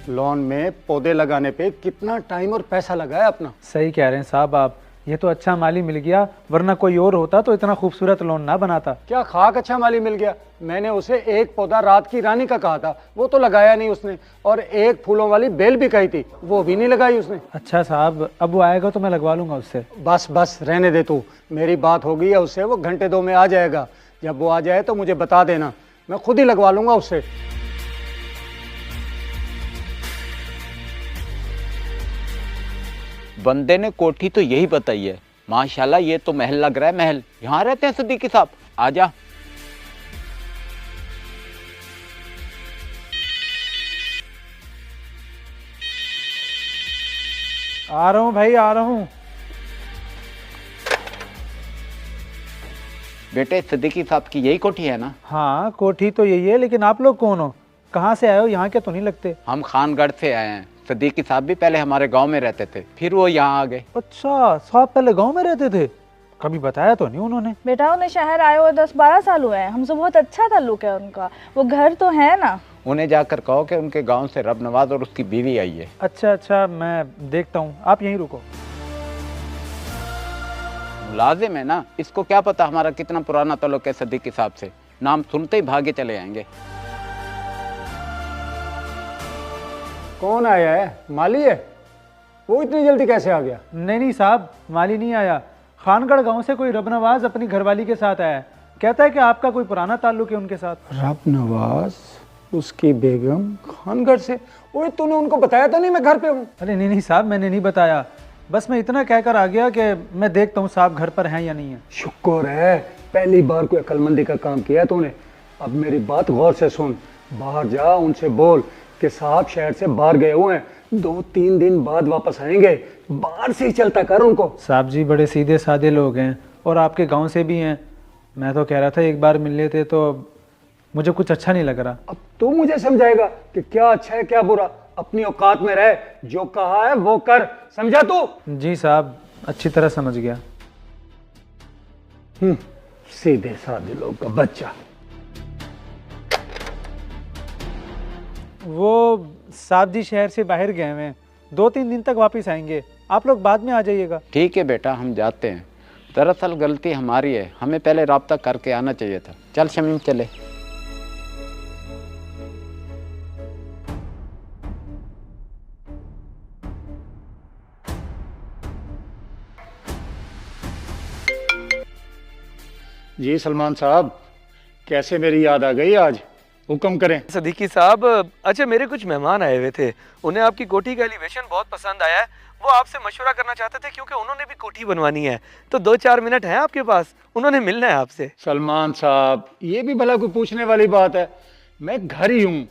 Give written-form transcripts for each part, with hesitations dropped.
Loan में पौधे लगाने पे कितना टाइम और पैसा लगाया अपना। सही कह रहे हैं साहब आप, ये तो अच्छा माली मिल गया, वरना कोई और होता तो इतना खूबसूरत लोन ना बनाता। क्या खाक अच्छा माली मिल गया। मैंने उसे एक पौधा रात की रानी का कहा था, वो तो लगाया नहीं उसने, और एक फूलों वाली बेल भी कही थी, वो भी नहीं लगाई उसने। अच्छा साहब, अब वो आएगा तो मैं लगवा लूंगा उससे। बस बस रहने दे तू, मेरी बात हो गई है उससे, वो घंटे दो में आ जाएगा। जब वो आ जाए तो मुझे बता देना, मैं खुद ही लगवा लूंगा उससे। बंदे ने कोठी तो यही बताई है। माशाल्लाह, ये तो महल लग रहा है, महल। यहाँ रहते हैं सिद्दीकी साहब? आजा। आ रहा हूँ भाई, आ रहा हूँ। बेटे, सिद्दीकी साहब की यही कोठी है ना? हाँ कोठी तो यही है, लेकिन आप लोग कौन हो, कहाँ से आए हो, यहाँ के तो नहीं लगते। हम खानगढ़ से आए हैं। सिद्दीकी साहब भी पहले हमारे गांव में रहते थे, फिर वो यहाँ आ गए। अच्छा, साहब पहले गांव में रहते थे? कभी बताया तो नहीं उन्होंने। बेटा उन्हें शहर आए हुए 10-12 साल हुए हैं, हमसे बहुत अच्छा ताल्लुक है उनका, वो घर तो है ना। उन्हें जाकर कहो कि उनके गांव से रब नवाज और उसकी बीवी आई है। अच्छा अच्छा, मैं देखता हूँ, आप यहीं रुको। मुलाजिम है ना, इसको क्या पता हमारा कितना पुराना ताल्लुक है सिद्दीकी साहब से। नाम सुनते ही भागे चले आएंगे। कौन आया है? माली है? वो इतनी जल्दी कैसे आ गया? नहीं नहीं साहब, माली नहीं आया, खानगढ़ गांव से कोई रबनवाज अपनी घरवाली के साथ आया है। कहता है कि आपका कोई पुराना ताल्लुक है उनके साथ। रबनवाज, उसकी बेगम, खानगढ़ से? ओए तूने उनको बताया तो नहीं मैं घर पे हूँ? अरे नहीं नहीं साहब, मैंने नहीं बताया, बस मैं इतना कहकर आ गया कि मैं देखता हूँ साहब घर पर हैं या नहीं है। शुक्र है, पहली बार कोई अक्लमंदी का काम किया तूने। अब मेरी बात गौर से सुन, बाहर जा, उनसे बोल कि साहब शहर से बाहर गए हुए हैं, 2-3 दिन बाद वापस आएंगे। बाहर से ही चलता कर उनको। साहब जी बड़े सीधे साधे लोग हैं और आपके गांव से भी हैं। मैं तो कह रहा था एक बार मिल लेते, तो मुझे कुछ अच्छा नहीं लग रहा। अब तू मुझे समझाएगा कि क्या अच्छा है क्या बुरा। अपनी औकात में रह, जो कहा है वो कर, समझा तू? जी साहब, अच्छी तरह समझ गया। सीधे साधे लोग का बच्चा। वो साहब जी शहर से बाहर गए हुए हैं, 2-3 दिन तक वापस आएंगे, आप लोग बाद में आ जाइएगा। ठीक है बेटा, हम जाते हैं। दरअसल गलती हमारी है, हमें पहले राब्ता करके आना चाहिए था। चल शमीम चले। जी सलमान साहब, कैसे मेरी याद आ गई आज? हुक्म करें। सिद्दीकी साहब, अच्छा मेरे कुछ मेहमान आए हुए थे, उन्हें आपकी कोठी का एलिवेशन बहुत पसंद आया है। वो आपसे मशवरा करना चाहते थे क्योंकि उन्होंने भी कोठी बनवानी है। तो 2-4 मिनट हैं आपके पास, उन्होंने मिलना है आपसे। सलमान साहब, ये भी भला कोई पूछने वाली बात है? मैं घर ही हूँ,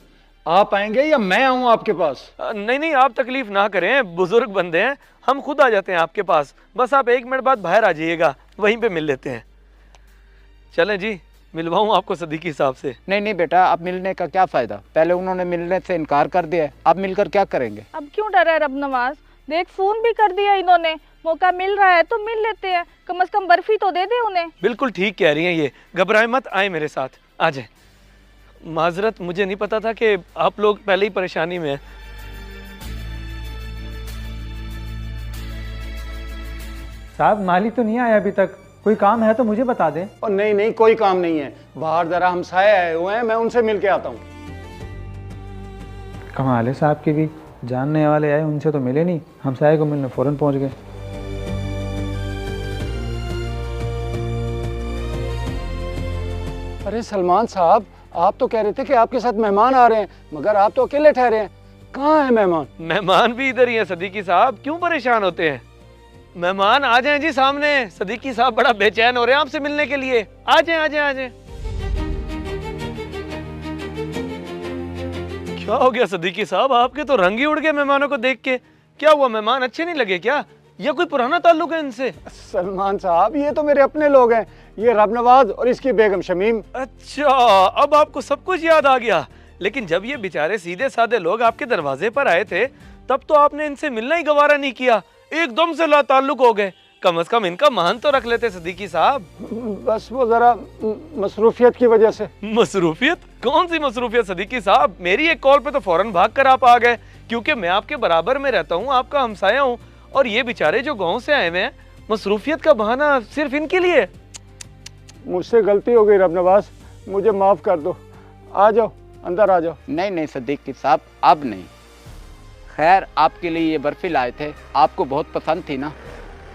आप आएंगे या मैं आऊँ आपके पास? नहीं नहीं, आप तकलीफ ना करें, बुजुर्ग बंदे हैं, हम खुद आ जाते हैं आपके पास। बस आप 1 मिनट बाद बाहर आ जाइएगा, वहीं पे मिल लेते हैं। चलें जी, मिलवाऊँ आपको सिद्दीकी साहब से? नहीं नहीं बेटा, अब मिलने का क्या फ़ायदा, पहले उन्होंने मिलने से इनकार कर दिया है, अब मिलकर क्या करेंगे? अब क्यों डरा है रबनवाज, देख फोन भी कर दिया इन्होंने, मौका मिल रहा है तो मिल लेते हैं, कम से कम बर्फी तो दे दे उन्हें। बिल्कुल ठीक कह रही हैं ये, घबराए मत, आए मेरे साथ, आ जाए। माजरत, मुझे नहीं पता था कि आप लोग पहले ही परेशानी में हैं। साहब माली तो नहीं आया अभी तक, कोई काम है तो मुझे बता दें। और नहीं नहीं, कोई काम नहीं है, बाहर जरा हमसाए आए हुए हैं, मैं उनसे मिल के आता हूँ। कमाल है साहब की भी, जानने वाले आए उनसे तो मिले नहीं, हमसाए को मिलने फौरन पहुंच गए। अरे सलमान साहब, आप तो कह रहे थे कि आपके साथ मेहमान आ रहे हैं, मगर आप तो अकेले ठहरे हैं। कहाँ है मेहमान? मेहमान भी इधर ही हैं सिद्दीकी साहब, क्यों परेशान होते हैं? मेहमान आ जाएं जी सामने, सिद्दीकी साहब बड़ा बेचैन हो रहे हैं आपसे मिलने के लिए। आ जाएं, आ जाएं, आ जाएं। क्या हो गया सिद्दीकी साहब, आपके तो रंग ही उड़ गए मेहमानों को देख के। क्या हुआ, मेहमान अच्छे नहीं लगे क्या, या कोई पुराना ताल्लुक है इनसे? सलमान साहब, ये तो मेरे अपने लोग हैं, ये रबनवाज और इसकी बेगम शमीम। अच्छा, अब आपको सब कुछ याद आ गया। लेकिन जब ये बेचारे सीधे साधे लोग आपके दरवाजे पर आए थे, तब तो आपने इनसे मिलना ही गवारा नहीं किया, एकदम से ला ताल्लुक हो गए। कम से कम इनका मान तो रख लेते सिद्दीकी साहब। बस वो जरा मसरूफियत की वजह से। मसरूफियत? कौन सी मसरूफियत सिद्दीकी साहब, मेरी एक कॉल पे तो फौरन भाग कर आप आ गए क्योंकि मैं आपके बराबर में रहता हूँ, आपका हमसाया हूँ, और ये बेचारे जो गांव से आए हुए हैं, मसरूफियत का बहाना सिर्फ इनके लिए। मुझसे गलती हो गई रब नवाज, मुझे माफ़ कर दो। आ जाओ, अंदर आ जाओ। नहीं नहीं सिद्दीकी साहब, अब नहीं। खैर, आपके लिए ये बर्फ़ी लाए थे, आपको बहुत पसंद थी ना,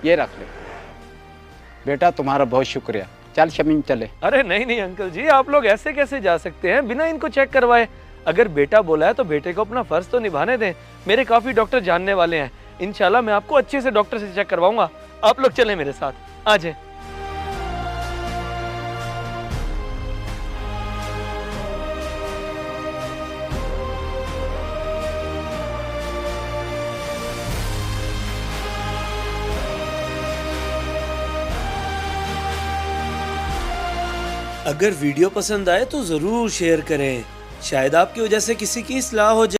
ये रख ले बेटा, तुम्हारा बहुत शुक्रिया। चल शमीम चले। अरे नहीं नहीं अंकल जी, आप लोग ऐसे कैसे जा सकते हैं बिना इनको चेक करवाए? अगर बेटा बोला है तो बेटे को अपना फर्ज तो निभाने दें। मेरे काफ़ी डॉक्टर जानने वाले हैं, इंशाल्लाह मैं आपको अच्छे से डॉक्टर से चेक करवाऊंगा। आप लोग चलें मेरे साथ, आ जाएं। अगर वीडियो पसंद आए तो ज़रूर शेयर करें, शायद आपकी वजह से किसी की इस्लाह हो जाए।